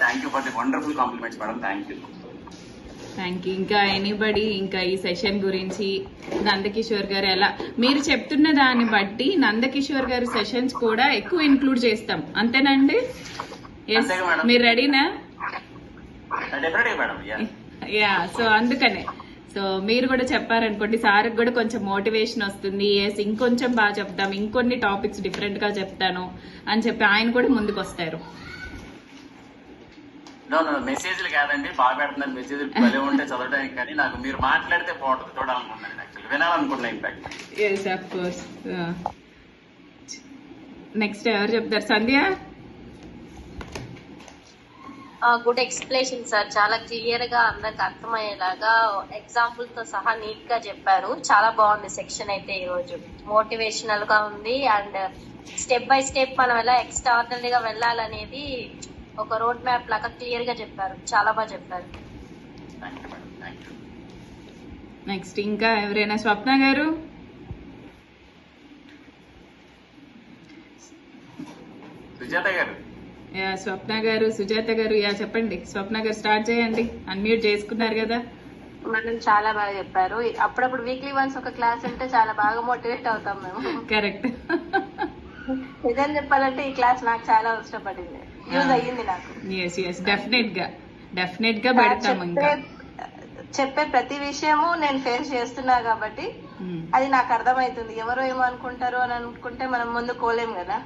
Thank you for the wonderful compliments madam. Thank you. ఇంకా anybody ఇంకా ఈ session గురించి నందకిషోర్ గారు ఎలా మీరు చెప్తున్న దాన్ని బట్టి నందకిషోర్ గారి సెషన్స్ కూడా ఎక్కువ ఇంక్లూడ్ చేస్తాం, అంతేనండి? ఎస్, మీరు రెడీనా? యా, సో అందుకనే సో మీరు కూడా చెప్పారనుకోండి, సార్ కూడా కొంచెం మోటివేషన్ వస్తుంది. ఎస్, ఇంకొంచెం బాగా చెప్తాం, ఇంకొన్ని టాపిక్స్ డిఫరెంట్ గా చెప్తాను అని చెప్పి ఆయన కూడా ముందుకు వస్తారు. మెసేజ్లు కాదండి, బాగా పెడుతున్నారు మెసేజ్లు, భలే ఉంటే చదవడానికి. కానీ నాకు మీరు మాట్లాడితే బాగుంటుంది, చూడాలనుకుంటున్నాను, యాక్చువల్లీ వినాలనుకుంటున్నా. Impact yes, of course. Next ఎవరు చెప్తారు? సంధ్య. గుడ్ ఎక్స్ప్లెనేషన్ సార్, చాలా క్లియర్ గా అందరికి అర్థమయ్యేలాగా ఎగ్జాంపుల్ తో సహా నీట్ గా చెప్పారు. చాలా బాగుంది సెక్షన్ అయితే ఈ రోజు, మోటివేషనల్ గా ఉంది. అండ్ స్టెప్ బై స్టెప్ మనం ఎలా ఎక్స్ట్రాడినరీగా వెళ్ళాలనేది ఒక రోడ్ మ్యాప్ లాగా క్లియర్ గా చెప్పారు. చాలా బాగా చెప్పారు. నెక్స్ట్ ఇంకా ఎవరైనా? స్వప్న గారు. సుజాత గారు. యా, స్వప్న గారు, సుజాత గారు. యా, చెప్పండి. స్వప్న గారు స్టార్ట్ చేయండి, అన్మ్యూట్ చేసుకున్నారు కదా. మనం చాలా బాగా చెప్పారు. అప్పుడప్పుడు వీక్లీ వన్స్ ఒక క్లాస్ ఉంటే చాలా బాగా మోటివేట్ అవుతాం మేము. కరెక్ట్. నిజం చెప్పాలంటే ఈ క్లాస్ నాకు చాలా ఇష్టపడింది, యూజ్ అయ్యింది నాకు. ఎస్ ఎస్, డెఫినెట్ గా పెడతాం. ఇంకా చెప్పే ప్రతి విషయము నేను ఫేస్ చేస్తున్నా కాబట్టి అది నాకు అర్థమవుతుంది. ఎవరో ఏమో అనుకుంటారు అని అనుకుంటే మనం ముందు పోలేం కదా.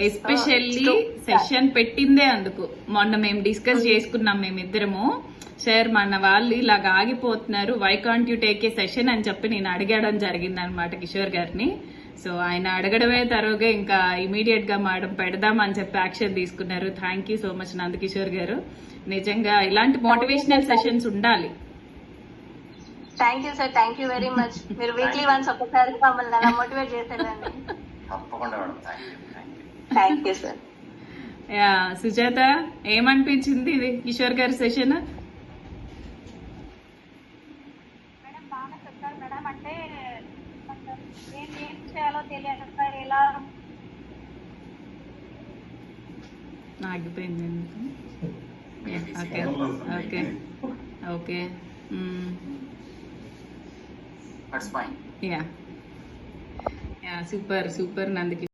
ఎస్పెషల్లీ సెషన్ పెట్టిందే అందుకు. మొన్న మేము డిస్కస్ చేసుకున్నాం మేమిద్దరము, సార్ మన వాళ్ళు ఇలాగ ఆగిపోతున్నారు, why can't you take a session అని చెప్పి నేను అడగడం జరిగింది అనమాట కిషోర్ గారిని. సో ఆయన అడగడమే తరువుగా ఇంకా ఇమీడియట్ గా మేడం పెడదాం అని చెప్పి యాక్షన్ తీసుకున్నారు. Thank you so much Nandakishore గారు. నిజంగా ఇలాంటి మోటివేషనల్ సెషన్స్ ఉండాలి. Thank you sir, thank you very much. మీరు వీక్లీ వన్స్ ఒకసారి మమ్మల్ని అలా మోటివేట్ చేశారండి. తప్పకుండా madam, thank you sir. Yeah, Sujatha ఏమనిపించింది ఇది కిషోర్ గారి సెషన్? మేడం బాగా చెప్పారు మేడం. అంటే ఏం చేయాలో తెలియదు సార్, ఎలా ఆగిపోయింది. Okay okay okay. That's fine. Ya, super నందికి.